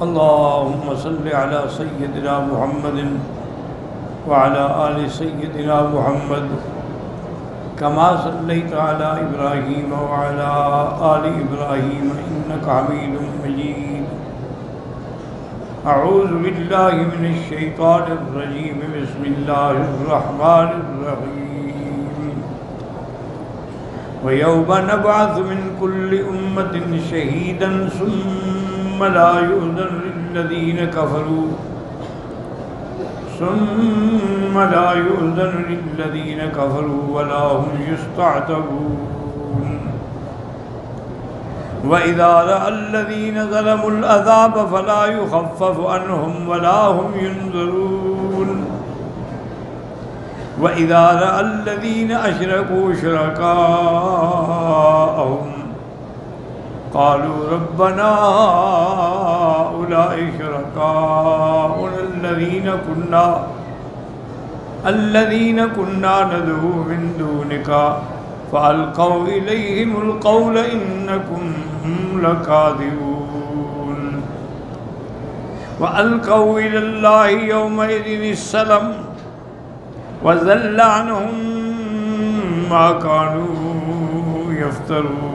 اللهم صل على سيدنا محمد وعلى آل سيدنا محمد كما صليت على إبراهيم وعلى آل إبراهيم إنك حميد مجيد. أعوذ بالله من الشيطان الرجيم. بسم الله الرحمن الرحيم. ويوم نبعث من كل أمة شهيدا ثم لا يؤذن للذين كفروا ولا هم يستعتبون. وإذا رأى الذين ظلموا العذاب فلا يخفف عنهم ولا هم ينظرون. وإذا رأى الذين أشركوا شركاءهم قالوا ربنا هؤلاء شركاؤنا الذين كنا ندعو من دونك فألقوا إليهم القول إنكم لكاذبون. وألقوا إلى الله يومئذ السلام وضل عنهم ما كانوا يفترون.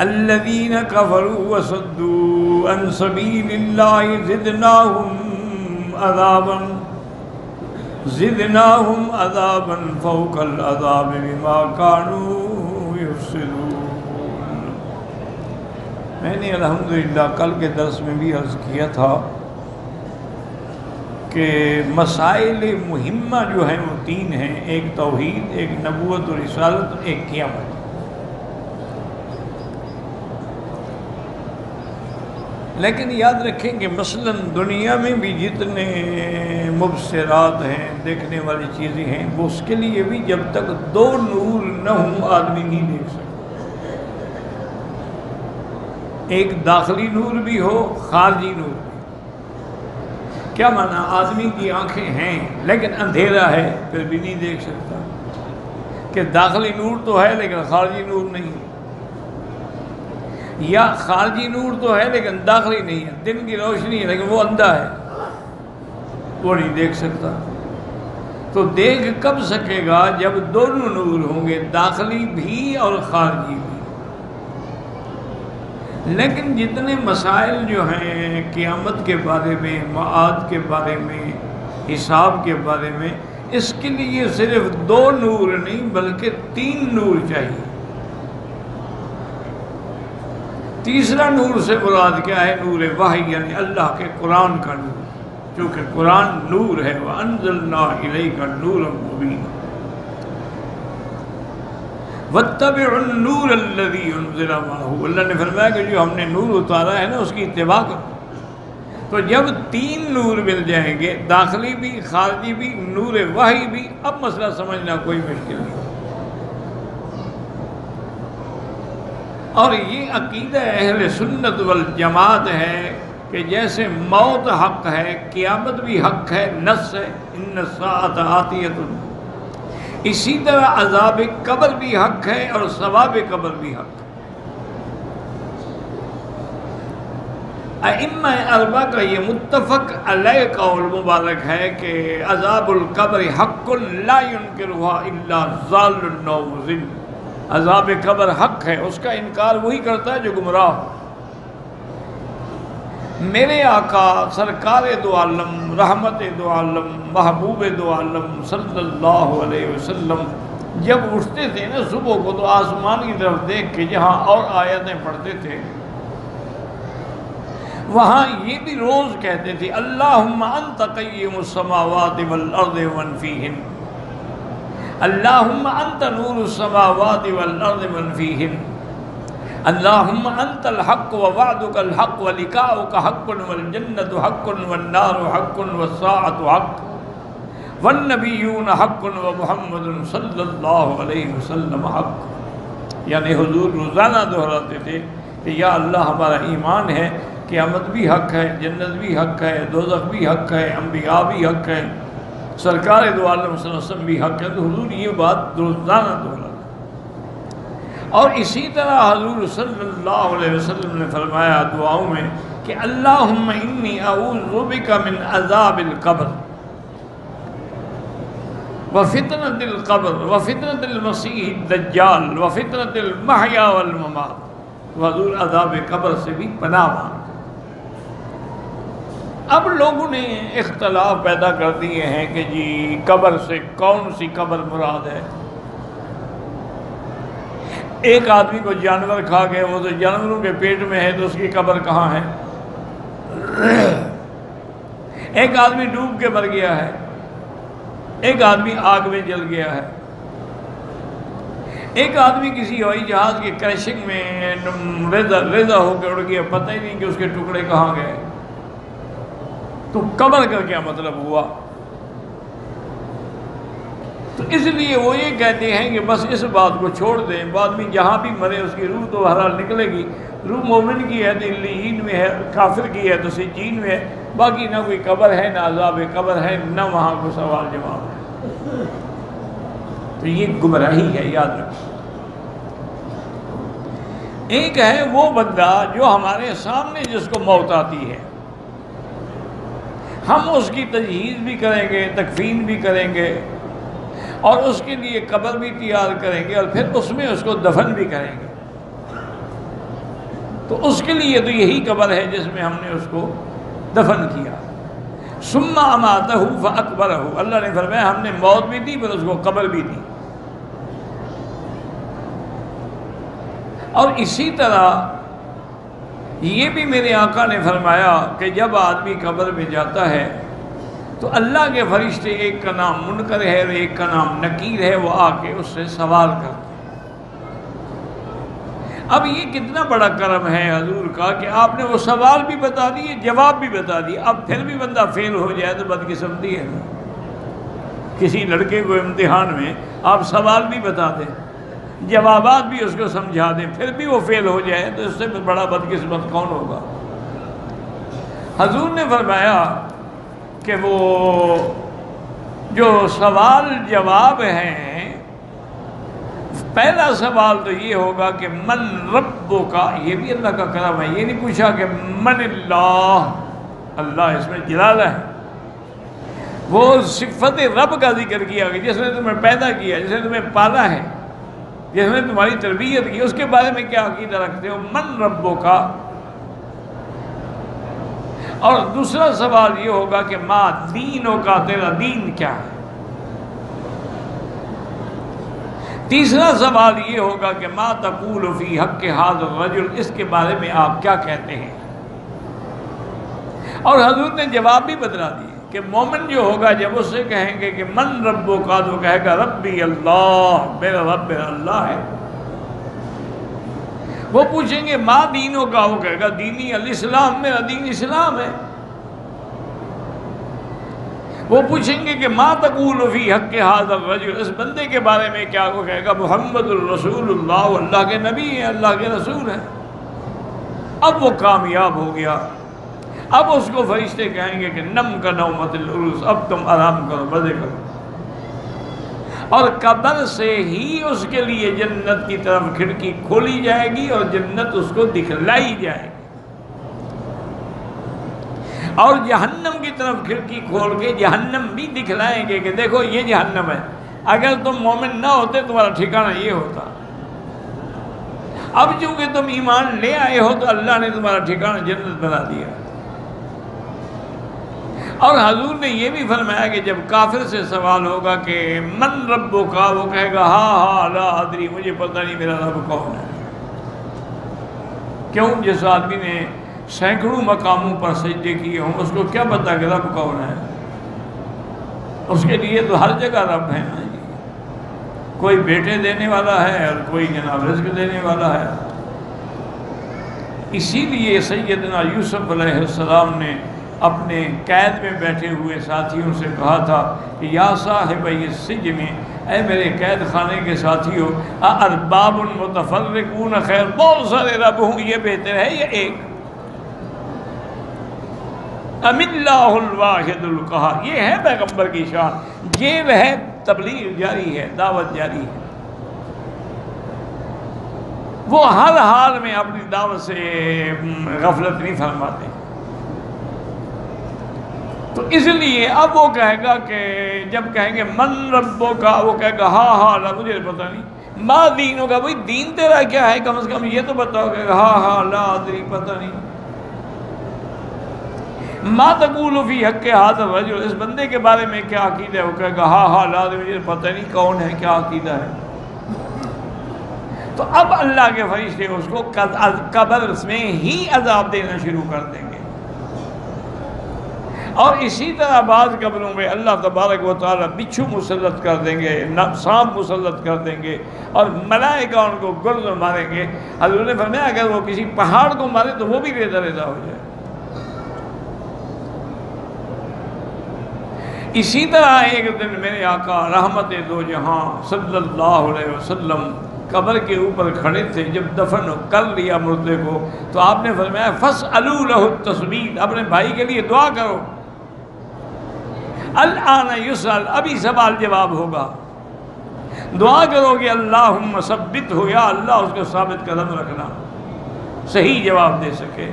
الذين كفروا وصدوا عن سبيل الله زدناهم عذابا فوق العذاب بما كانوا يفسدون. میں نے الحمدللہ کل کے درس میں بھی عرض کیا تھا کہ مسائل مہمہ جو ہیں وہ تین ہیں، ایک توحید، ایک نبوت و رسالت، ایک قیامت. لیکن یاد رکھیں کہ مثلا دنیا میں بھی جتنے مبصرات ہیں، دیکھنے والی چیزیں ہیں، وہ اس کے لیے بھی جب تک دو نور نہ ہوں آدمی نہیں دیکھ سکتا. ایک داخلی نور بھی ہو، خارجی نور بھی. کیا معنی؟ آدمی کی آنکھیں ہیں لیکن اندھیرا ہے پھر بھی نہیں دیکھ سکتا. کہ داخلی نور تو ہے لیکن خارجی نور نہیں ہے، یا خارجی نور تو ہے لیکن داخلی نہیں ہے. دن کی روشنی ہے لیکن وہ اندھا ہے، وہ نہیں دیکھ سکتا. تو دیکھ کب سکے گا؟ جب دونوں نور ہوں گے، داخلی بھی اور خارجی بھی. لیکن جتنے مسائل جو ہیں قیامت کے بارے میں، معاد کے بارے میں، حساب کے بارے میں، اس کے لیے صرف دو نور نہیں بلکہ تین نور چاہیے. تیسرا نور سے مراد کیا ہے؟ نور وحی، یعنی اللہ کے قرآن کا نور، چونکہ قرآن نور ہے. وَأَنزَلْنَا إِلَيْكَ نُورًا مُبِينًا وَاتَّبِعُوا النُّورَ الَّذِي أُنزِلَ مَعَهُ. اللہ نے فرمایا کہ جو ہم نے نور اتارا ہے نا، اس کی اتباع کرو. تو جب تین نور مل جائیں گے، داخلی بھی، خارجی بھی، نور وحی بھی، اب مسئلہ سمجھنا کوئی مشکل نہیں. اور یہ عقیدہ اہل سنت والجماعت ہے کہ جیسے موت حق ہے، قیامت بھی حق ہے، نص ہے ان الساعۃ آتیۃ، اسی طرح عذاب قبر بھی حق ہے اور ثواب قبر بھی حق ہے. ائمہ اربعہ کا یہ متفق علیہ قول مبارک ہے کہ عذاب القبر حق لا ينکرها الا ضال او مضل. عذاب قبر حق ہے، اس کا انکار وہی کرتا ہے جو گمراہ ہو. میرے آقا سرکار دو عالم، رحمت دو عالم، محبوب دو عالم صلی اللہ علیہ وسلم جب اٹھتے تھے نا صبح کو، تو آسمان کی طرف دیکھ کے جہاں اور آیتیں پڑھتے تھے، وہاں یہ بھی روز کہتے تھے اللہم انت قیم السماوات والارض ومن فیہن، اللہم انت نور السماوات والارض ومن فیہن، اللہم انت الحق ووعدک الحق ولقاؤک حق والجنت حق والنار حق والساعۃ حق والنبیون حق ومحمد صلی اللہ علیہ وسلم حق. یعنی حضور روزانہ دہراتے تھے کہ یا اللہ ہمارا ایمان ہے، قیامت بھی حق ہے، جنت بھی حق ہے، دوزخ بھی حق ہے، انبیاء بھی حق ہے، سرکار دو عالم صلی اللہ علیہ وسلم بھی حق ہے. تو حضور یہ بات روزانہ دہراتے. اور اسی طرح حضور صلی اللہ علیہ وسلم نے فرمایا دعاؤں میں کہ اللہم انی اعوذ بک من عذاب القبر وفتنۃ القبر وفتنۃ المسیح الدجال وفتنۃ المحیا والممات، حضور عذاب قبر سے بھی پناہ مانگ۔ اب لوگوں نے اختلاف پیدا کر دیے ہیں کہ جی قبر سے کون سی قبر مراد ہے؟ ایک آدمی کو جانور کھا گئے، وہ تو جانوروں کے پیٹ میں ہے، تو اس کی قبر کہاں ہے؟ ایک آدمی ڈوب کے مر گیا ہے، ایک آدمی آگ میں جل گیا ہے، ایک آدمی کسی ہوائی جہاز کی کریشنگ میں ریزہ ہو کے اڑ گیا، پتہ ہی نہیں کہ اس کے ٹکڑے کہاں گئے۔ تو قبر کا کیا مطلب ہوا؟ تو اس لیے وہ یہ کہتے ہیں کہ بس اس بات کو چھوڑ دیں، بعد میں جہاں بھی مرے اس کی روح تو بہرحال نکلے گی، روح مومن کی ہے تو علیین میں ہے، کافر کی ہے تو سجین میں ہے، باقی نہ کوئی قبر ہے، نہ عذاب قبر ہے، نہ وہاں کوئی سوال جواب ہے۔ تو یہ گمراہی ہے، یاد رکھو۔ ایک ہے وہ بندہ جو ہمارے سامنے جس کو موت آتی ہے، ہم اس کی تجہیز بھی کریں گے، تکفین بھی کریں گے، اور اس کے لیے قبر بھی تیار کریں گے، اور پھر اس میں اس کو دفن بھی کریں گے۔ تو اس کے لیے تو یہی قبر ہے جس میں ہم نے اس کو دفن کیا۔ ثم اماتہ فاقبرہ، اللہ نے فرمایا ہم نے موت بھی دی، پھر اس کو قبر بھی دی۔ اور اسی طرح یہ بھی میرے آقا نے فرمایا کہ جب آدمی قبر میں جاتا ہے تو اللہ کے فرشتے، ایک کا نام منکر ہے اور ایک کا نام نکیر ہے، وہ آ کے اس سے سوال کرتے ہیں۔ اب یہ کتنا بڑا کرم ہے حضور کا کہ آپ نے وہ سوال بھی بتا دیے، جواب بھی بتا دیے۔ اب پھر بھی بندہ فیل ہو جائے تو بدقسمتی ہے۔ کسی لڑکے کو امتحان میں آپ سوال بھی بتا دیں، جوابات بھی اس کو سمجھا دیں، پھر بھی وہ فیل ہو جائے تو اس سے بڑا بدقسمت کون ہوگا؟ حضور نے فرمایا کہ وہ جو سوال جواب ہیں، پہلا سوال تو یہ ہوگا کہ من ربک، یہ بھی اللہ کا کرم ہے۔ یہ نہیں پوچھا کہ من اللہ، اللہ اس میں جلالہ ہے، وہ صفت رب کا ذکر کیا کہ جس نے تمہیں پیدا کیا، جس نے تمہیں پالا ہے، جس نے تمہاری تربیت کی، اس کے بارے میں کیا عقیدہ رکھتے ہو؟ من ربک۔ اور دوسرا سوال یہ ہوگا کہ ما دینوں کا، تیرا دین کیا ہے؟ تیسرا سوال یہ ہوگا کہ ما تقول فی حق ھذا الرجل، اس کے بارے میں آپ کیا کہتے ہیں؟ اور حضور نے جواب بھی بدلا دیے کہ مومن جو ہوگا جب اس سے کہیں گے کہ من ربک، تو کہے گا ربی اللہ، میرا رب میرا اللہ ہے۔ وہ پوچھیں گے ما دینوں کا، وہ کہے گا دینی الاسلام، میرا دین اسلام ہے۔ وہ پوچھیں گے کہ ما تقول فی حق ھذا الرجل، اس بندے کے بارے میں کیا؟ وہ کہے گا محمد الرسول اللہ، اللہ کے نبی ہیں، اللہ کے رسول ہیں۔ اب وہ کامیاب ہو گیا۔ اب اس کو فرشتے کہیں گے کہ نم کا نومت العروس، اب تم آرام کرو، مزے کرو۔ اور قبر سے ہی اس کے لیے جنت کی طرف کھڑکی کھولی جائے گی اور جنت اس کو دکھلائی جائے گی، اور جہنم کی طرف کھڑکی کھول کے جہنم بھی دکھلائیں گے کہ دیکھو یہ جہنم ہے، اگر تم مومن نہ ہوتے تمہارا ٹھکانہ یہ ہوتا۔ اب چونکہ تم ایمان لے آئے ہو تو اللہ نے تمہارا ٹھکانہ جنت بنا دیا۔ اور حضور نے یہ بھی فرمایا کہ جب کافر سے سوال ہوگا کہ من ربک، وہ کہے گا ہاں لا ادری، مجھے پتہ نہیں میرا رب کون ہے۔ کیوں؟ جس آدمی نے سینکڑوں مقاموں پر سجدے کیے ہوں، اس کو کیا پتہ کہ رب کون ہے؟ اس کے لیے تو ہر جگہ رب ہے نا جی، کوئی بیٹے دینے والا ہے اور کوئی جناب رزق دینے والا ہے۔ اسی لیے سیدنا یوسف علیہ السلام نے اپنے قید میں بیٹھے ہوئے ساتھیوں سے کہا تھا کہ یا صاحب السجن، اے میرے قید خانے کے ساتھیوں، ارباب متفرقون خیر، بہت سارے رب ہوں یہ بہتر ہے یا ایک؟ ام اللہ الواحد القہار، یہ ہے پیغمبر کی شان، جیل ہے، تبلیغ جاری ہے، دعوت جاری ہے۔ وہ ہر حال میں اپنی دعوت سے غفلت نہیں فرماتے. تو اس لیے اب وہ کہے گا کہ جب کہیں گے من ربو کا، وہ کہے گا ہاں ہاں لا مجھے پتہ نہیں. ما دین ہوگا، بھائی دین تیرا کیا ہے، کم از کم یہ تو بتاؤ. کہ ہاں ہاں لا ادری، پتہ نہیں. ما تقول فی حق ھذا الرجل، اس بندے کے بارے میں کیا عقیدہ ہے. وہ کہے گا ہاں ہاں لا ادری، مجھے پتہ نہیں کون ہے، کیا عقیدہ ہے. تو اب اللہ کے فرشتے اس کو قبر میں ہی عذاب دینا شروع کر دیں گے. اور اسی طرح بعض قبروں میں اللہ تبارک و تعالیٰ بچھو مسلط کر دیں گے، سانپ مسلط کر دیں گے، اور ملائکہ ان کو گرز ماریں گے. حضور نے فرمایا اگر وہ کسی پہاڑ کو مارے تو وہ بھی ریزہ ریزہ ہو جائے. اسی طرح ایک دن میرے آقا رحمت دو جہاں صلی اللہ علیہ وسلم قبر کے اوپر کھڑے تھے. جب دفن کر لیا مردے کو تو آپ نے فرمایا فَاسْأَلُوا لَهُ التَّثْبِيتَ، اپنے بھائی کے لیے دعا کرو. الآن یسأل، ابھی سوال جواب ہوگا. دعا کرو کہ اللہم ثبت ہو، یا اللہ اس کو ثابت قدم رکھنا، صحیح جواب دے سکے.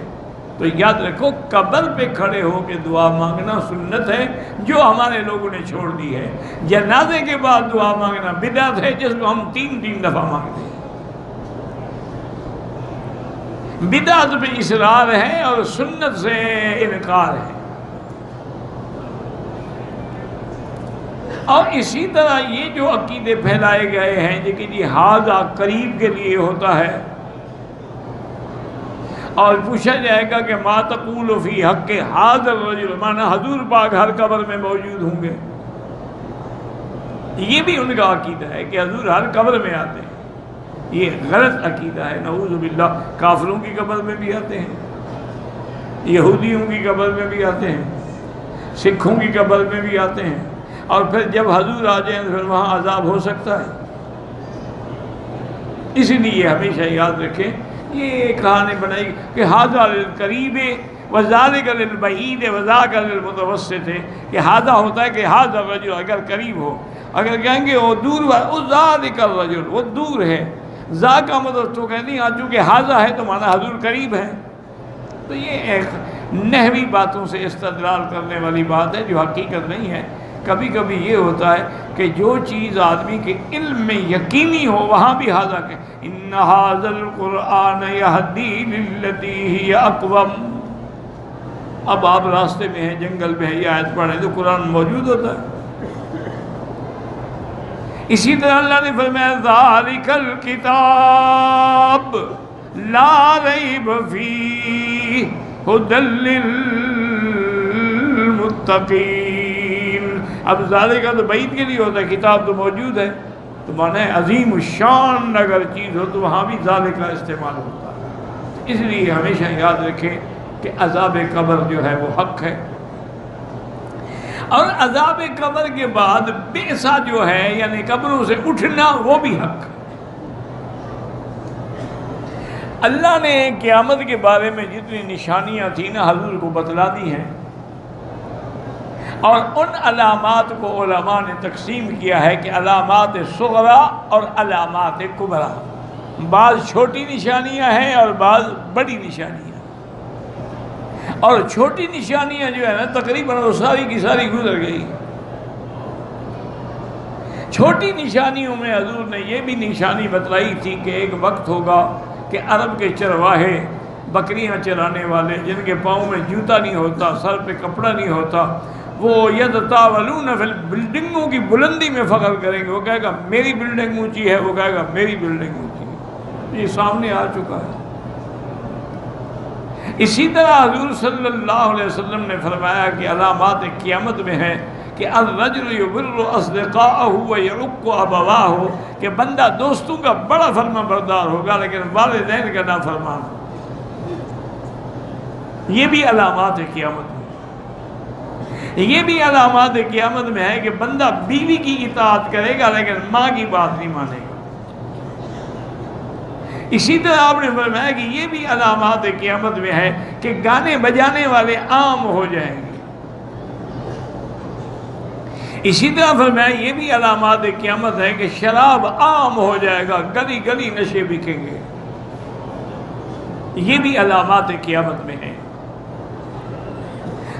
تو یاد رکھو قبر پہ کھڑے ہو کے دعا مانگنا سنت ہے جو ہمارے لوگوں نے چھوڑ دی ہے. جنازے کے بعد دعا مانگنا بدعت ہے جس کو ہم 3 دفعہ مانگتے ہیں. بدعت پہ اصرار ہے اور سنت سے انکار ہے. اور اسی طرح یہ جو عقیدے پھیلائے گئے ہیں کہ جی ھذا قریب کے لیے ہوتا ہے، اور پوچھا جائے گا کہ ما تقول فی حق ھذا الرجل، مانا حضور پاک ہر قبر میں موجود ہوں گے. یہ بھی ان کا عقیدہ ہے کہ حضور ہر قبر میں آتے ہیں. یہ غلط عقیدہ ہے، نعوذ باللہ. کافروں کی قبر میں بھی آتے ہیں، یہودیوں کی قبر میں بھی آتے ہیں، سکھوں کی قبر میں بھی آتے ہیں، اور پھر جب حضور آ جائیں پھر وہاں عذاب ہو سکتا ہے. اس لیے ہمیشہ یاد رکھیں یہ کہانی بنائی کہ ھذا للقریب وذالک للبعید وذاک للمتوسط ہے. کہ ھذا ہوتا ہے کہ ھذا الرجل اگر قریب ہو، اگر کہیں گے وہ دور، ذالک الرجل وہ دور ہے. ذا کا مطلب تو کہتے ہیں چونکہ ھذا ہے تو مانا حضور قریب ہے. تو یہ ایک نحوی باتوں سے استدلال کرنے والی بات ہے جو حقیقت نہیں ہے. کبھی کبھی یہ ہوتا ہے کہ جو چیز آدمی کے علم میں یقینی ہو وہاں بھی ھذا کہ ان ھذا القرآن یہدی للتی ہی اقوم. اب آپ راستے میں ہیں، جنگل میں ہیں، یہ آیت پڑھیں تو قرآن موجود ہوتا ہے. اسی طرح اللہ نے فرمایا ذالک الکتاب لا ریب فیہ ھدی للمتقین. اب ذالک تو بعید کے لیے ہوتا ہے، کتاب تو موجود ہے تو مانا ہے عظیم الشان اگر چیز ہو تو وہاں بھی ذالک کا استعمال ہوتا ہے. اس لیے ہمیشہ یاد رکھیں کہ عذاب قبر جو ہے وہ حق ہے، اور عذاب قبر کے بعد بعثہ جو ہے یعنی قبروں سے اٹھنا وہ بھی حق. اللہ نے قیامت کے بارے میں جتنی نشانیاں تھیں نا حضور کو بتلا دی ہیں، اور ان علامات کو علماء نے تقسیم کیا ہے کہ علامات صغرا اور علامات کبرا. بعض چھوٹی نشانیاں ہیں اور بعض بڑی نشانیاں. اور چھوٹی نشانیاں جو ہے نا تقریباً وہ ساری کی ساری گزر گئی. چھوٹی نشانیوں میں حضور نے یہ بھی نشانی بتلائی تھی کہ ایک وقت ہوگا کہ عرب کے چرواہے، بکریاں چرانے والے جن کے پاؤں میں جوتا نہیں ہوتا، سر پہ کپڑا نہیں ہوتا، وہ یتطاولون فی بلڈنگوں کی بلندی میں فخر کریں گے. وہ کہے گا میری بلڈنگ اونچی ہے، وہ کہے گا میری بلڈنگ اونچی ہے. یہ سامنے آ چکا ہے. اسی طرح حضور صلی اللہ علیہ وسلم نے فرمایا کہ علامات قیامت میں ہے کہ الرجل یبر اصدقاءہ ویعق ابواہ، کہ بندہ دوستوں کا بڑا فرما بردار ہوگا لیکن والدین کا نافرمان ہوگا. یہ بھی علامات قیامت میں. یہ بھی علامات قیامت میں ہے کہ بندہ بیوی کی اطاعت کرے گا لیکن ماں کی بات نہیں مانے گا. اسی طرح آپ نے فرمایا کہ یہ بھی علامات قیامت میں ہے کہ گانے بجانے والے عام ہو جائیں گے. اسی طرح فرمایا یہ بھی علامات قیامت ہے کہ شراب عام ہو جائے گا، گلی گلی نشے بکیں گے. یہ بھی علامات قیامت میں ہیں۔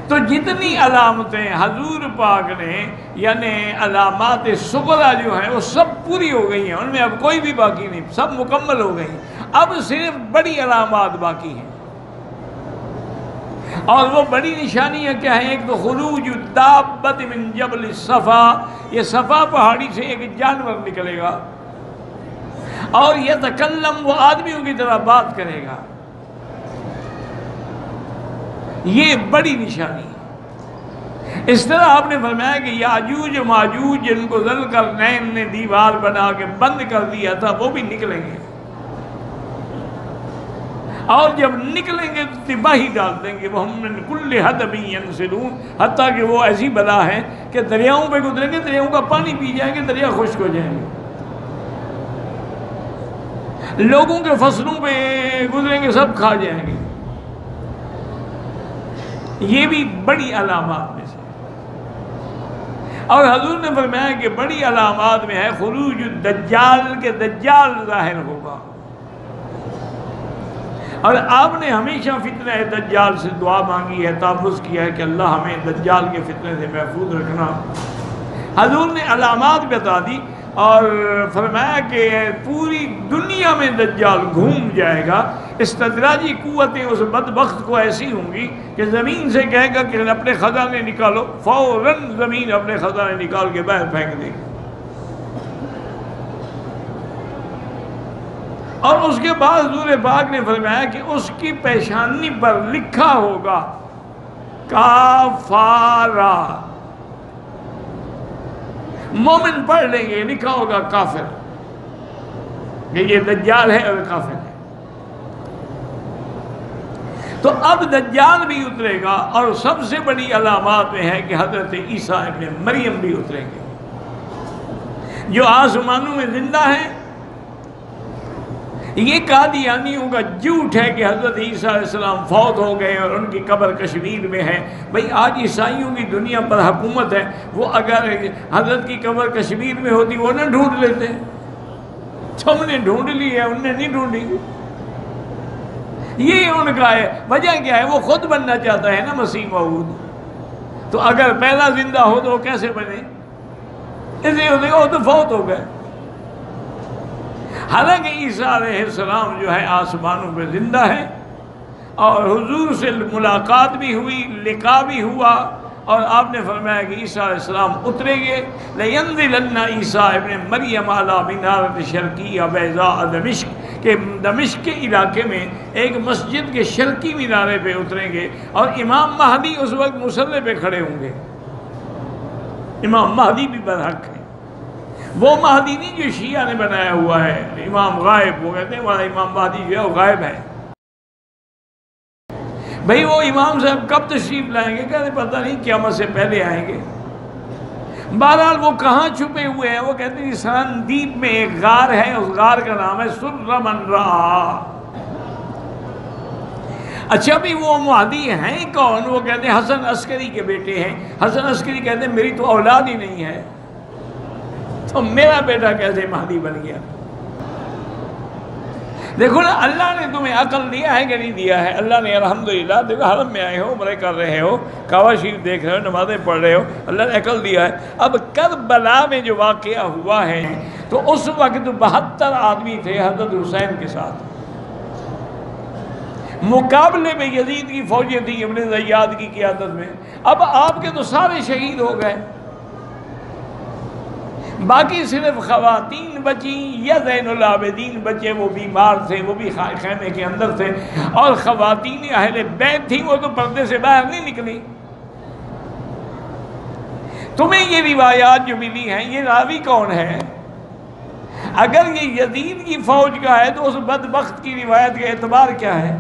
تو جتنی علامتیں حضور پاک نے یعنی علامات صغریٰ جو ہیں وہ سب پوری ہو گئی ہیں، ان میں اب کوئی بھی باقی نہیں، سب مکمل ہو گئی، اب صرف بڑی علامات باقی ہیں۔ اور وہ بڑی نشانیاں کیا ہیں؟ ایک تو خروج الدابۃ من جبل الصفا، یہ صفا پہاڑی سے ایک جانور نکلے گا اور یتکلم، وہ آدمیوں کی طرح بات کرے گا، یہ بڑی نشانی ہے۔ اس طرح آپ نے فرمایا کہ یاجوج و ماجوج جن کو ذوالقرنین نے دیوار بنا کے بند کر دیا تھا وہ بھی نکلیں گے، اور جب نکلیں گے تو تباہی ڈال دیں گے، وہ ہم من کل حدب ینسلون، حتیٰ کہ وہ ایسی بلا ہے کہ دریاؤں پہ گزریں گے، دریاؤں کا پانی پی جائیں گے، دریا خشک ہو جائیں گے، لوگوں کے فصلوں پہ گزریں گے، سب کھا جائیں گے۔ یہ بھی بڑی علامات میں سے۔ اور حضور نے فرمایا کہ بڑی علامات میں ہے خروج الدجال، کے دجال ظاہر ہوگا، اور آپ نے ہمیشہ فتنہ دجال سے دعا مانگی ہے، تحفظ کیا ہے کہ اللہ ہمیں دجال کے فتنے سے محفوظ رکھنا۔ حضور نے علامات بتا دی اور فرمایا کہ پوری دنیا میں دجال گھوم جائے گا، استدراجی قوتیں اس بدبخت کو ایسی ہوں گی کہ زمین سے کہے گا کہ اپنے خزانے نکالو، فوراً زمین اپنے خزانے نکال کے باہر پھینک دے گی۔ اور اس کے بعد حضور پاک نے فرمایا کہ اس کی پیشانی پر لکھا ہوگا کافارہ، مومن پڑھ لیں گے لکھا ہوگا کافر، کہ یہ دجال ہے اور کافر ہے۔ تو اب دجال بھی اترے گا، اور سب سے بڑی علامات میں ہے کہ حضرت عیسیٰ ابن مریم بھی اتریں گے، جو آسمانوں میں زندہ ہیں۔ یہ قادیانیوں کا جھوٹ ہے کہ حضرت عیسیٰ علیہ السلام فوت ہو گئے اور ان کی قبر کشمیر میں ہے۔ بھئی آج عیسائیوں کی دنیا پر حکومت ہے، وہ اگر حضرت کی قبر کشمیر میں ہوتی وہ نہ ڈھونڈ لیتے، ہم نے ڈھونڈ لی ہے، انہوں نے نہیں ڈھونڈی۔ یہ ان کا ہے، وجہ کیا ہے؟ وہ خود بننا چاہتا ہے نا مسیح موعود، تو اگر پہلا زندہ ہو تو وہ کیسے بنے؟ اس لیے وہ تو فوت ہو گئے۔ حالانکہ عیسیٰ علیہ السلام جو ہے آسمانوں پہ زندہ ہے، اور حضور سے ملاقات بھی ہوئی، لقاء بھی ہوا، اور آپ نے فرمایا کہ عیسیٰ علیہ السلام اتریں گے۔ لَيَنزِلَنَّ عیسیٰ ابن مریم علی منارۃ شرقیہ بیضاء دمشق، کہ دمشق کے علاقے میں ایک مسجد کے شرقی مینارے پہ اتریں گے، اور امام مہدی اس وقت مصلی پہ کھڑے ہوں گے۔ امام مہدی بھی برحق ہے، وہ مہدی نہیں جو شیعہ نے بنایا ہوا ہے، امام غائب، وہ کہتے ہیں ہمارا امام مہدی جو ہے وہ غائب ہے۔ بھئی وہ امام صاحب کب تشریف لائیں گے؟ کہتے پتہ نہیں، قیامت سے پہلے آئیں گے۔ بہرحال وہ کہاں چھپے ہوئے ہیں؟ وہ کہتے ہیں ساندیپ میں ایک غار ہے، اس غار کا نام ہے سر من رہا۔ اچھا بھی وہ مہدی ہیں کون؟ وہ کہتے ہیں حسن عسکری کے بیٹے ہیں۔ حسن عسکری کہتے ہیں میری تو اولاد ہی نہیں ہے، تو میرا بیٹا کیسے مہدی بن گیا؟ دیکھو نا، اللہ نے تمہیں عقل دیا ہے کہ نہیں دیا ہے؟ اللہ نے الحمدللہ، دیکھو حرم میں آئے ہو، عمرے کر رہے ہو، کعبہ شریف دیکھ رہے ہو، نمازیں پڑھ رہے ہو، اللہ نے عقل دیا ہے۔ اب کربلا میں جو واقعہ ہوا ہے تو اس وقت 72 آدمی تھے حضرت حسین کے ساتھ، مقابلے میں یزید کی فوجیں تھیں ابن زیاد کی قیادت میں۔ اب آپ کے تو سارے شہید ہو گئے، باقی صرف خواتین بچیں یا زین العابدین بچے، وہ بیمار تھے، وہ بھی خیمے کے اندر تھے، اور خواتین اہل بیت تھیں، وہ تو پردے سے باہر نہیں نکلی۔ تمہیں یہ روایات جو ملی ہیں، یہ راوی کون ہے؟ اگر یہ یزید کی فوج کا ہے تو اس بدبخت کی روایت کا اعتبار کیا ہے؟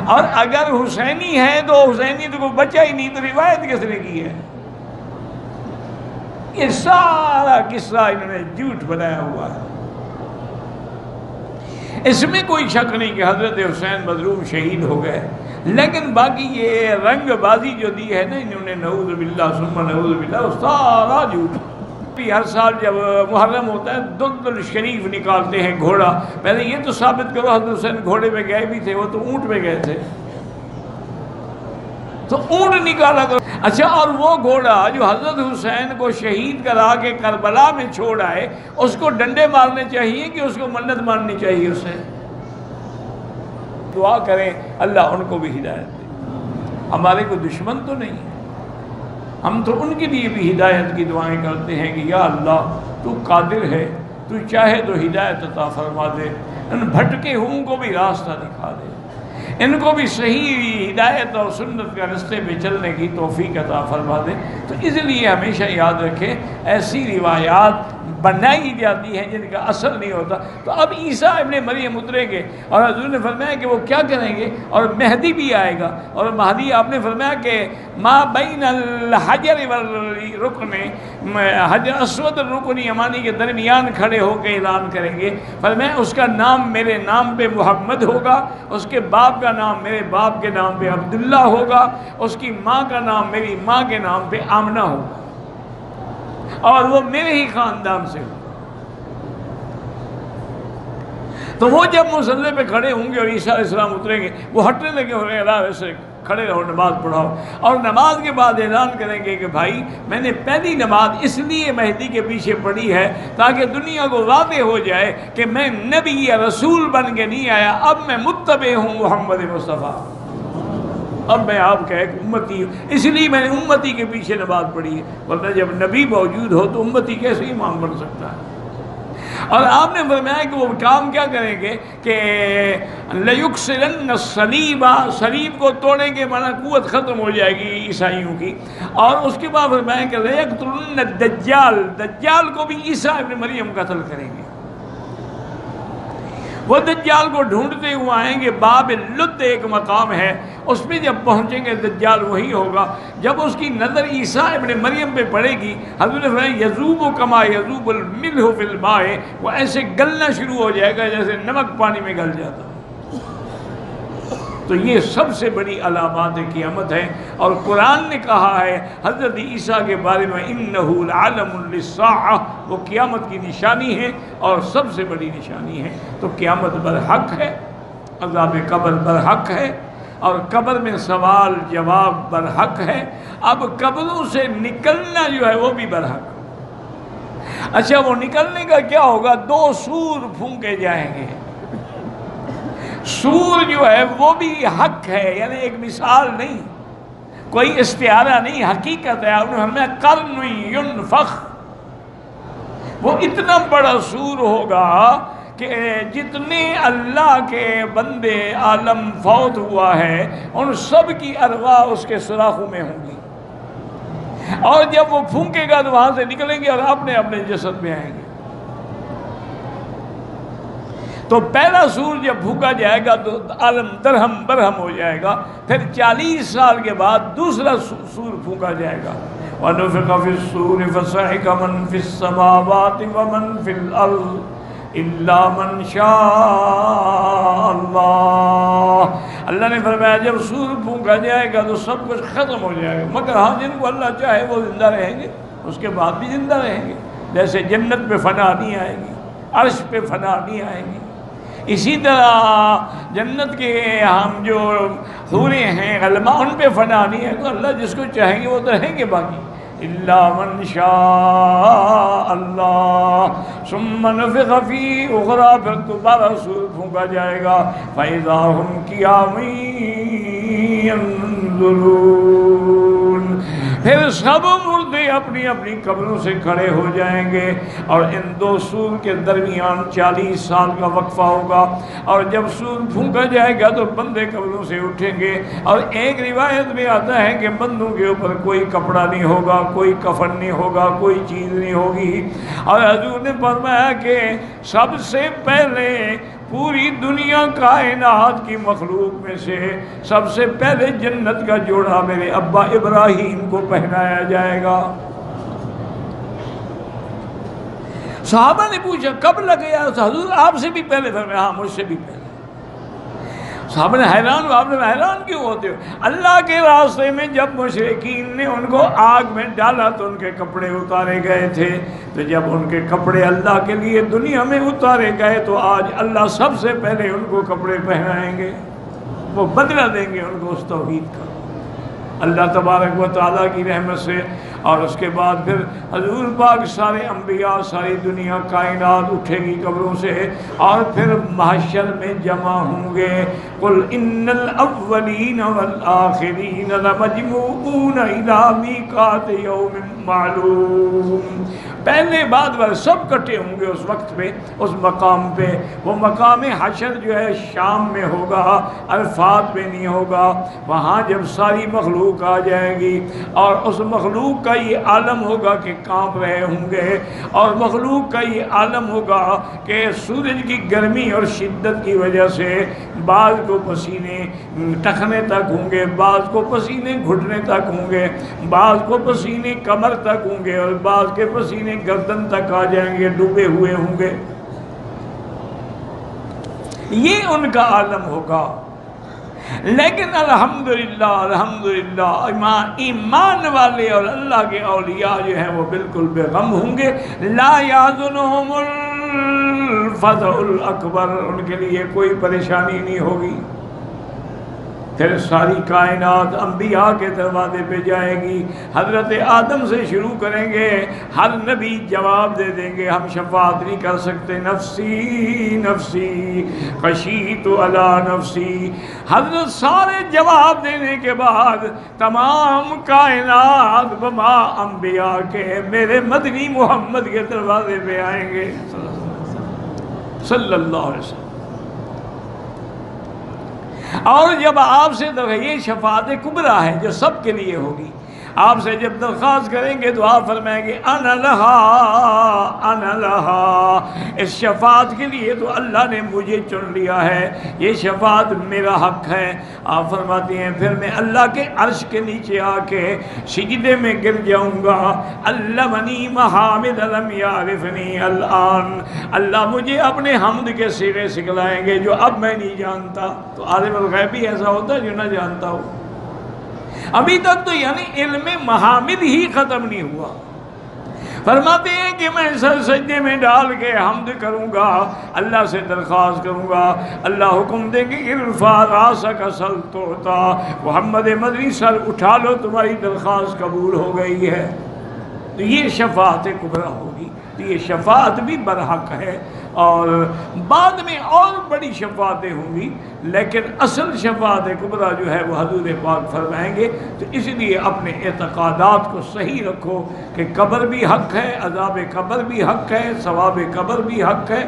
اور اگر حسینی ہے تو حسینی تو کوئی بچہ ہی نہیں، تو روایت کس نے کی ہے؟ یہ سارا قصہ انہوں نے جھوٹ بنایا ہوا ہے۔ اس میں کوئی شک نہیں کہ حضرت حسین مظلوم شہید ہو گئے، لیکن باقی یہ رنگ بازی جو دی ہے نا انہوں نے، نعوذ باللہ ثم نعوذ باللہ، وہ سارا جھوٹ۔ بھی ہر سال جب محرم ہوتا ہے دلدل شریف نکالتے ہیں گھوڑا. پہلے یہ تو ثابت کرو حضرت حسین گھوڑے پہ گئے بھی تھے, وہ تو اونٹ پہ گئے تھے, تو اونٹ نکالا کرو. اچھا, اور وہ گھوڑا جو حضرت حسین کو شہید کرا کے کربلا میں چھوڑ آئے, اس کو ڈنڈے مارنے چاہیے کہ اس کو منت ماننی چاہیے؟ اسے دعا کریں اللہ ان کو بھی ہدایت دے. ہمارے کوئی دشمن تو نہیں ہے, ہم تو ان کے لیے بھی ہدایت کی دعائیں کرتے ہیں کہ یا اللہ تو قادر ہے, تو چاہے تو ہدایت عطا فرما دے, ان بھٹکے ہوں کو بھی راستہ دکھا دے, ان کو بھی صحیح ہدایت اور سنت کا رستے پہ چلنے کی توفیق عطا فرما دے. تو اس لیے ہمیشہ یاد رکھیں ایسی روایات بنائی جاتی ہیں جن کا اصل نہیں ہوتا. تو اب عیسیٰ ابن مریم اتریں گے اور حضور نے فرمایا کہ وہ کیا کریں گے, اور مہدی بھی آئے گا, اور مہدی آپ نے فرمایا کہ ما بین الحجر والرکن, حجر اسود اور رکن یمانی کے درمیان کھڑے ہو کے اعلان کریں گے. فرمایا اس کا نام میرے نام پہ محمد ہوگا, اس کے باپ کا نام میرے باپ کے نام پہ عبداللہ ہوگا, اس کی ماں کا نام میری ماں کے نام پہ آمنہ ہوگا, اور وہ میرے ہی خاندان سے ہو. تو وہ جب مصلی پہ کھڑے ہوں گے اور عیسیٰ علیہ السلام اتریں گے, وہ ہٹنے لگے ہو رہے ہیں ویسے کھڑے رہو نماز پڑھاؤ, اور نماز کے بعد اعلان کریں گے کہ بھائی میں نے پہلی نماز اس لیے مہدی کے پیچھے پڑھی ہے تاکہ دنیا کو واضح ہو جائے کہ میں نبی یا رسول بن کے نہیں آیا, اب میں متبع ہوں محمد مصطفیٰ, اب میں آپ کا ایک امتی ہوں, اس لیے میں نے امتی کے پیچھے نماز پڑھی ہے. ورنہ جب نبی موجود ہو تو امتی کیسے امام بن سکتا ہے؟ اور آپ نے فرمایا کہ وہ کام کیا کریں گے کہ لَيُكْسِرَنَّ الصَّلِيبَ, صلیب کو توڑیں گے, مانا قوت ختم ہو جائے گی عیسائیوں کی. اور اس کے بعد فرمایا کہ لَيَقْتُلُنَّ الدَّجَّالَ, دجال کو بھی عیسیٰ ابن مریم قتل کریں گے. وہ دجال کو ڈھونڈتے ہوئے آئیں گے, باب لد ایک مقام ہے, اس پہ جب پہنچیں گے دجال وہی ہوگا. جب اس کی نظر عیسیٰ ابن مریم پہ پڑے گی, حضور نے فرمایا یذوب کما یذوب الملح فی الماء, وہ ایسے گلنا شروع ہو جائے گا جیسے نمک پانی میں گل جاتا ہے. تو یہ سب سے بڑی علامات قیامت ہے, اور قرآن نے کہا ہے حضرت عیسیٰ کے بارے میں انہ لعلم للساعہ, وہ قیامت کی نشانی ہے اور سب سے بڑی نشانی ہے. تو قیامت برحق ہے, عذاب قبر برحق ہے, اور قبر میں سوال جواب برحق ہے. اب قبروں سے نکلنا جو ہے وہ بھی برحق. اچھا, وہ نکلنے کا کیا ہوگا؟ 2 سور پھونکے جائیں گے. سور جو ہے وہ بھی حق ہے, یعنی ایک مثال نہیں, کوئی استعارہ نہیں, حقیقت ہے. آپ نے فرمایا قرن ینفخ, وہ اتنا بڑا سور ہوگا کہ جتنے اللہ کے بندے عالم فوت ہوا ہے ان سب کی ارواح اس کے سوراخوں میں ہوں گی, اور جب وہ پھونکے گا تو وہاں سے نکلیں گے اور اپنے اپنے جسد میں آئیں گے. تو پہلا سور جب پھونکا جائے گا تو عالم درہم برہم ہو جائے گا. پھر 40 سال کے بعد دوسرا سور پھونکا جائے گا. وَنُفِخَ فِي الصُّورِ فَصَعِقَ مَن فِي السَّمَاوَاتِ وَمَن فِي الْأَرْضِ إِلَّا مَن شَاءَ اللَّهُ. اللہ نے فرمایا جب سور پھونکا جائے گا تو سب کچھ ختم ہو جائے گا, مگر ہاں جن کو اللہ چاہے وہ زندہ رہیں گے, اس کے بعد بھی زندہ رہیں گے. جیسے جنت پہ فنا نہیں آئے گی, عرش پہ فنا نہیں آئے گی, اسی طرح جنت کے ہم جو حوریں ہیں علماء ان پہ فنا نہیں ہے. تو اللہ جس کو چاہیں گے وہ تو رہیں گے باقی. الا من شاء اللہ ثم نفخ فی اخری, پھر دوبارہ سور پھونکا جائے گا. فاذا هم قیام ينظرون, پھر سب مردے اپنی اپنی قبروں سے کھڑے ہو جائیں گے, اور ان 2 سور کے درمیان 40 سال کا وقفہ ہوگا. اور جب سور پھونکا جائے گا تو بندے قبروں سے اٹھیں گے, اور ایک روایت میں آتا ہے کہ بندوں کے اوپر کوئی کپڑا نہیں ہوگا, کوئی کفن نہیں ہوگا, کوئی چیز نہیں ہوگی. اور حضور نے فرمایا کہ سب سے پہلے پوری دنیا کائنات کی مخلوق میں سے سب سے پہلے جنت کا جوڑا میرے ابا ابراہیم کو پہنایا جائے گا. صحابہ نے پوچھا کب لگے یا حضور؟ آپ سے بھی پہلے. فرمایا ہاں مجھ سے بھی پہلے. صاحب نے حیران ہو، آپ نے حیران کیوں ہوتے ہو؟ اللہ کے راستے میں جب مشرکین نے ان کو آگ میں ڈالا تو ان کے کپڑے اتارے گئے تھے، تو جب ان کے کپڑے اللہ کے لیے دنیا میں اتارے گئے تو آج اللہ سب سے پہلے ان کو کپڑے پہنائیں گے، وہ بدلہ دیں گے ان کو اس توحید کا، اللہ تبارک و تعالیٰ کی رحمت سے۔ اور اس کے بعد پھر حضور پاک سارے انبیاء، ساری دنیا کائنات اٹھے گی قبروں سے، اور پھر محشر میں جمع ہوں گے۔ قل ان الاولین والآخرین لمجموعون الی میقات یوم معلوم۔ پہلے بعد والے سب کٹے ہوں گے اس وقت پہ، اس مقام پہ۔ وہ مقام حشر جو ہے شام میں ہوگا، عرفات میں نہیں ہوگا۔ وہاں جب ساری مخلوق آ جائے گی اور اس مخلوق کا یہ عالم ہوگا کہ کانپ رہے ہوں گے، اور مخلوق کا یہ عالم ہوگا کہ سورج کی گرمی اور شدت کی وجہ سے بعض کو پسینے ٹخنے تک ہوں گے، بعض کو پسینے گھٹنے تک ہوں گے، بعض کو پسینے کمر تک ہوں گے، اور بعض کے پسینے گردن تک آ جائیں گے، ڈوبے ہوئے ہوں گے۔ یہ ان کا عالم ہوگا۔ لیکن الحمدللہ ایمان والے اور اللہ کے اولیاء جو ہیں وہ بالکل بے غم ہوں گے۔ لا یحزنہم الفزع الاکبر، ان کے لیے کوئی پریشانی نہیں ہوگی۔ پھر ساری کائنات انبیاء کے دروازے پہ جائے گی، حضرت آدم سے شروع کریں گے، ہر نبی جواب دے دیں گے ہم شفاعت نہیں کر سکتے، نفسی نفسی خشیت علی نفسی۔ حضرت سارے جواب دینے کے بعد تمام کائنات بما انبیاء کے میرے مدنی محمد کے دروازے پہ آئیں گے صلی اللہ علیہ وسلم۔ اور جب آپ سے یہ شفاعت کبریٰ ہے جو سب کے لیے ہوگی، آپ سے جب درخواست کریں گے تو آپ فرمائیں گے انا لہا انا لہا، اس شفاعت کے لیے تو اللہ نے مجھے چن لیا ہے، یہ شفاعت میرا حق ہے۔ آپ فرماتے ہیں پھر میں اللہ کے عرش کے نیچے آ کے سجدے میں گر جاؤں گا، علمنی محامد لم یعرفنی الآن، اللہ مجھے اپنے حمد کے صیغے سکھلائیں گے جو اب میں نہیں جانتا۔ تو عالم الغیب بھی ایسا ہوتا ہے جو نہ جانتا ہو؟ ابھی تک تو یعنی علم محامد ہی ختم نہیں ہوا۔ فرماتے ہیں کہ میں سر سجدے میں ڈال کے حمد کروں گا، اللہ سے درخواست کروں گا، اللہ حکم دیں گے ارفع راسک سل تعطا، محمد مدنی سر اٹھا لو تمہاری درخواست قبول ہو گئی ہے۔ تو یہ شفاعت کبریٰ ہوگی، تو یہ شفاعت بھی برحق ہے، اور بعد میں اور بڑی شفاعتیں ہوں گی، لیکن اصل شفاعت کبریٰ جو ہے وہ حضور پاک فرمائیں گے۔ تو اس لیے اپنے اعتقادات کو صحیح رکھو کہ قبر بھی حق ہے، عذاب قبر بھی حق ہے، ثواب قبر بھی حق ہے،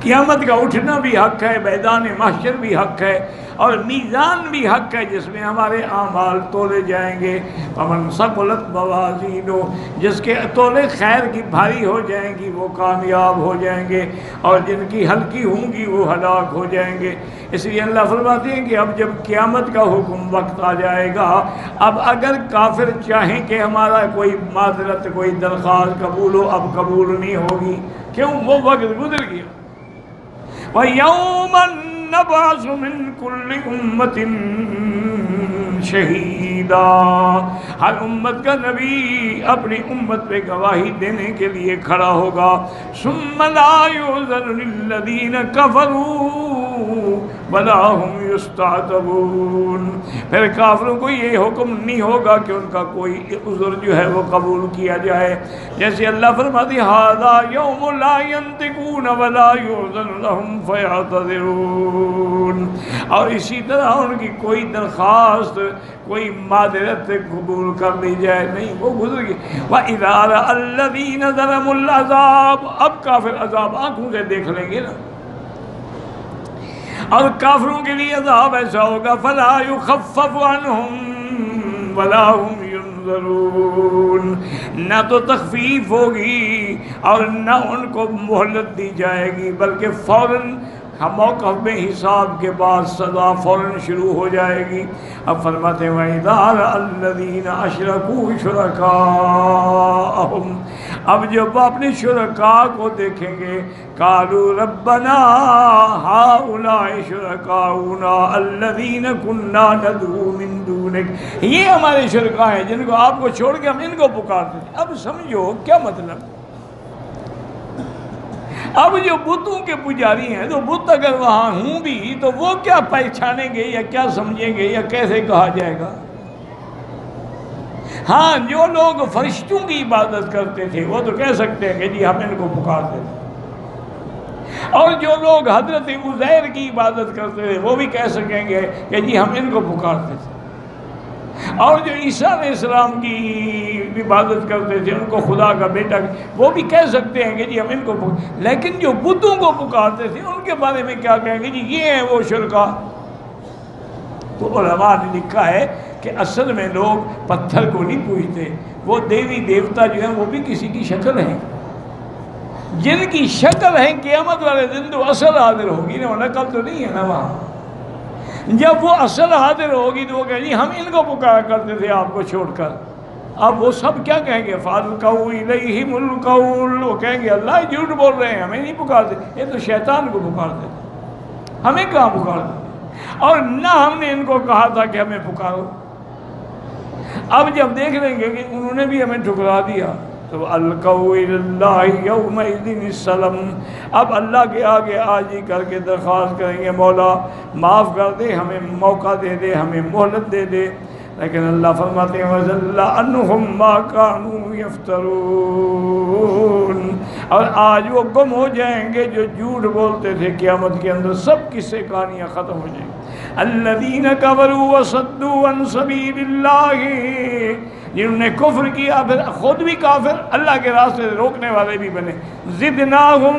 قیامت کا اٹھنا بھی حق ہے، میدان محشر بھی حق ہے، اور میزان بھی حق ہے جس میں ہمارے اعمال تولے جائیں گے۔ فمن ثقلت موازینہ، جس کے تولے خیر کی بھاری ہو جائیں گی وہ کامیاب ہو جائیں گے، اور جن کی ہلکی ہوں گی وہ ہلاک ہو جائیں گے۔ اس لیے اللہ فرماتے ہیں کہ اب جب قیامت کا حکم وقت آ جائے گا، اب اگر کافر چاہیں کہ ہمارا کوئی معذرت کوئی درخواست قبول ہو، اب قبول نہیں ہوگی، کیوں؟ وہ وقت گزر گیا۔ وَيَوْمًا نَبْعَثُ مِن كُلِّ أُمَّةٍ شَهِيدًا، ہر امت کا نبی اپنی امت پہ گواہی دینے کے لیے کھڑا ہوگا۔ ثُمَّ لَا يُؤْذَنُ لِلَّذِينَ كَفَرُوا وَلَا هُمْ يُسْتَعْتَبُونَ، پھر کافروں کو یہ حکم نہیں ہوگا کہ ان کا کوئی عذر جو ہے وہ قبول کیا جائے، جیسے اللہ فرماتی هَذَا يَوْمُ لَا يَنطِقُونَ وَلَا يُؤْذَنُ لَهُمْ فَيَعْتَذِرُونَ، اور اسی طرح ان کی کوئی درخواست کوئی معذرت قبول کر لی جائے نہیں، وہ گزر گئی۔ وَإِذَا رَأَى الَّذِينَ ظَلَمُوا الْعَذَابَ، اب کافر عذاب آنکھوں سے دیکھ لیں گے نا، اور کافروں کے لیے عذاب ایسا ہوگا فَلَا يُخَفَّفُ عَنْهُمْ وَلَا هُمْ يُنظَرُونَ، نہ تو تخفیف ہوگی اور نہ ان کو مہلت دی جائے گی، بلکہ فوراً ہم موقف میں حساب کے بعد سزا فوراً شروع ہو جائے گی۔ اب فرماتے ہیں وَإِذَا رَأَى الَّذِينَ أَشْرَكُوا شُرَكَاءَهُمْ، اب جب اپنے شرکاء کو دیکھیں گے قَالُوا رَبَّنَا هَؤُلَاءِ شُرَكَاؤُنَا الَّذِينَ كُنَّا نَدْعُو مِن دُونِكَ، یہ ہمارے شرکاء ہیں جن کو آپ کو چھوڑ کے ہم ان کو پکارتے تھے۔ اب سمجھو کیا مطلب، اب جو بتوں کے پجاری ہیں تو بت اگر وہاں ہوں بھی تو وہ کیا پہچانیں گے یا کیا سمجھیں گے یا کیسے کہا جائے گا؟ ہاں جو لوگ فرشتوں کی عبادت کرتے تھے وہ تو کہہ سکتے ہیں کہ جی ہم ان کو پکارتے تھے، اور جو لوگ حضرت عزیر کی عبادت کرتے تھے وہ بھی کہہ سکیں گے کہ جی ہم ان کو پکارتے تھے، اور جو عیسیٰ علیہ السلام کی عبادت کرتے تھے ان کو خدا کا بیٹا، وہ بھی کہہ سکتے ہیں کہ جی ہم ان کو لیکن جو بتوں کو پکارتے تھے ان کے بارے میں کیا کہیں گے؟ جی یہ ہیں وہ شرکا۔ تو علماء نے لکھا ہے کہ اصل میں لوگ پتھر کو نہیں پوجتے، وہ دیوی دیوتا جو ہیں وہ بھی کسی کی شکل ہیں، جن کی شکل ہے قیامت والے دن تو اصل حاضر ہوگی نا، نقل تو نہیں ہے نا وہاں۔ جب وہ اصل حاضر ہوگی تو وہ کہیں گے ہم ان کو پکارا کرتے تھے آپ کو چھوڑ کر۔ اب وہ سب کیا کہیں گے؟ فَأَلْقَوْا إِلَيْهِمُ الْقَوْلَ، وہ کہیں گے اللہ ہی جھوٹ بول رہے ہیں، ہمیں نہیں پکارتے، یہ تو شیطان کو پکارتے تھے، ہمیں کہاں پکارتے تھے، اور نہ ہم نے ان کو کہا تھا کہ ہمیں پکارو۔ اب جب دیکھ لیں گے کہ انہوں نے بھی ہمیں ٹھکرا دیا تو القوا الی اللہ یومئذ السلام، اب اللہ کے آگے عاجزی کر کے درخواست کریں گے مولا معاف کر دے، ہمیں موقع دے دے، ہمیں مہلت دے دے۔ لیکن اللہ فرماتے ہیں وَذَلَّ عَنْهُمْ مَا كَانُوا يَفْتَرُونَ، اور آج وہ گم ہو جائیں گے جو جھوٹ بولتے تھے، قیامت کے اندر سب قصے کہانیاں ختم ہو جائیں گے۔ الَّذِينَ كَفَرُوا وَصَدُّوا عَنْ سَبِيلِ اللَّهِ، جنہوں نے کفر کیا پھر خود بھی کافر، اللہ کے راستے سے روکنے والے بھی بنے۔ زِدْنَاهُمْ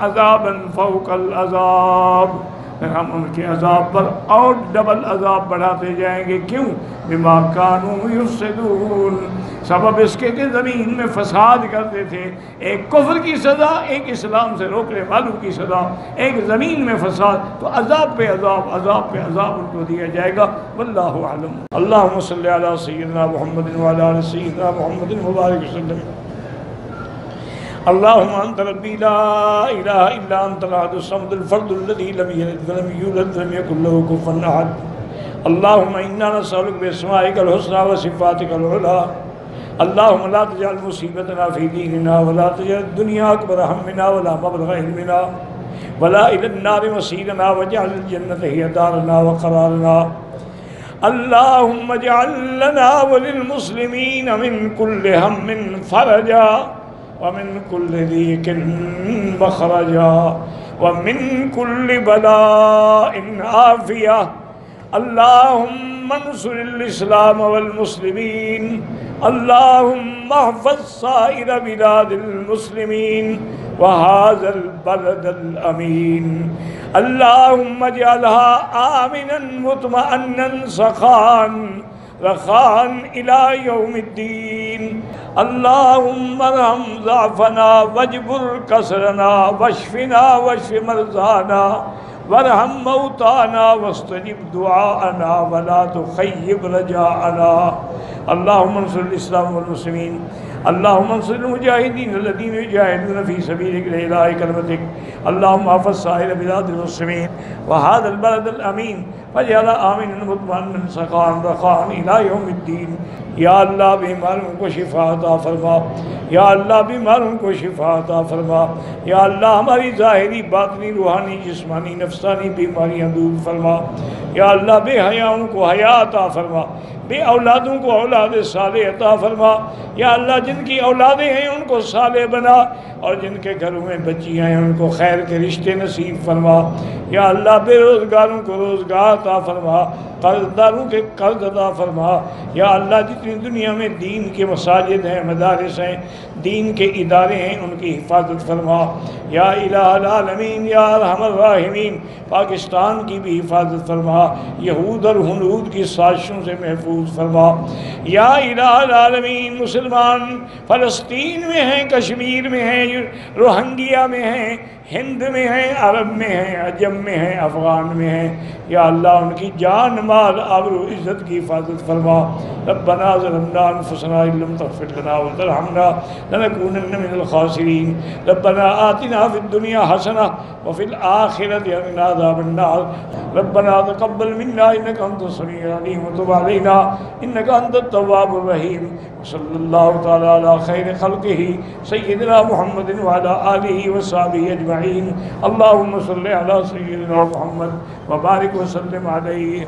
عَذَابًا فَوْقَ الْعَذَابِ، پھر ہم ان کے عذاب پر اور ڈبل عذاب بڑھاتے جائیں گے۔ کیوں؟ بِمَا كَانُوا يُفْسِدُونَ، سبب اس کے کہ زمین میں فساد کرتے تھے۔ ایک کفر کی سزا، ایک اسلام سے روکنے والوں کی سزا، ایک زمین میں فساد، تو عذاب پہ عذاب، عذاب پہ عذاب ان کو دیا جائے گا۔ واللہ اعلم۔ اللہم صلی علی سیدنا محمد وعلی آل سیدنا محمد مبارک وسلم۔ اللهم أنت ربي لا إله إلا أنت الأحد الصمد الفرد الذي لم يلد ولم يولد ولم يكن له كفوا أحد۔ اللهم إنا نسألك بأسمائك الحسنى وصفاتك العلى، اللهم لا تجعل مصيبتنا في ديننا ولا تجعل الدنيا أكبر همنا ولا مبلغ علمنا ولا إلى النار مصيرنا، واجعل الجنة هي دارنا وقرارنا۔ اللهم اجعل لنا وللمسلمين من كل هم فرجا ومن كل ضيق مخرجا ومن كل بلاء عافية۔ اللهم انصر الإسلام والمسلمين، اللهم احفظ سائر بلاد المسلمين وهذا البلد الأمين، اللهم اجعلها آمنا مطمئنا سخاء رخاء إلى يوم الدين۔ اللهم ارحم ضعفنا واجبر كسرنا واشفنا واشف مرضانا وارحم موتانا واستجب دعاءنا ولا تخيب رجاءنا۔ اللهم انصر الإسلام والمسلمين، اللهم انصر المجاهدين الذين يجاهدون في سبيلك لإعلاء كلمتك، اللهم احفظ سائر بلاد المسلمين وهذا البلد الأمين واجعل آمنا مطمئنا سخاء رخاء إلى يوم الدين۔ یا اللہ بیماروں کو شفا عطا فرما، یا اللہ بیماروں کو شفا عطا فرما، یا اللہ ہماری ظاہری باطنی روحانی جسمانی نفسانی بیماریاں دور فرما، یا اللہ بے حیاؤں کو حیا عطا فرما، بے اولادوں کو اولاد صالح عطا فرما، یا اللہ جن کی اولادیں ہیں ان کو صالح بنا، اور جن کے گھروں میں بچیاں ہیں ان کو خیر کے رشتے نصیب فرما، یا اللہ بے روزگاروں کو روزگار عطا فرما، قرض داروں کے قرض عطا فرما، یا اللہ جتنی دنیا میں دین کے مساجد ہیں، مدارس ہیں، دین کے ادارے ہیں، ان کی حفاظت فرما، یا الہ العالمین یا ارحم الراحمین پاکستان کی بھی حفاظت فرما، یہود اور ہنود کی سازشوں سے محفوظ فرما، یا الہ العالمین مسلمان فلسطین میں ہیں، کشمیر میں ہیں، روہنگیا میں ہیں، ہند میں ہیں، عرب میں ہیں، عجم میں ہیں، افغان میں ہیں، یا اللہ ان کی جان مال آبرو عزت کی حفاظت فرما۔ ربنا ظلمنا انفسنا ان لم تغفر لنا وترحمنا لنكونن من الخاسرین۔ ربنا آتنا فی الدنیا حسنہ وفی الآخرۃ وقنا عذاب النار۔ ربنا تقبل منا انک انت السمیع العلیم وتب علینا انک انت التواب الرحیم۔ صلی اللہ تعالی علی خیر خلقہ سیدنا محمد وعلی آلہ وصحبہ اجمعین۔ اللہم صلی علی سیدنا محمد وبارک وسلم علیہ۔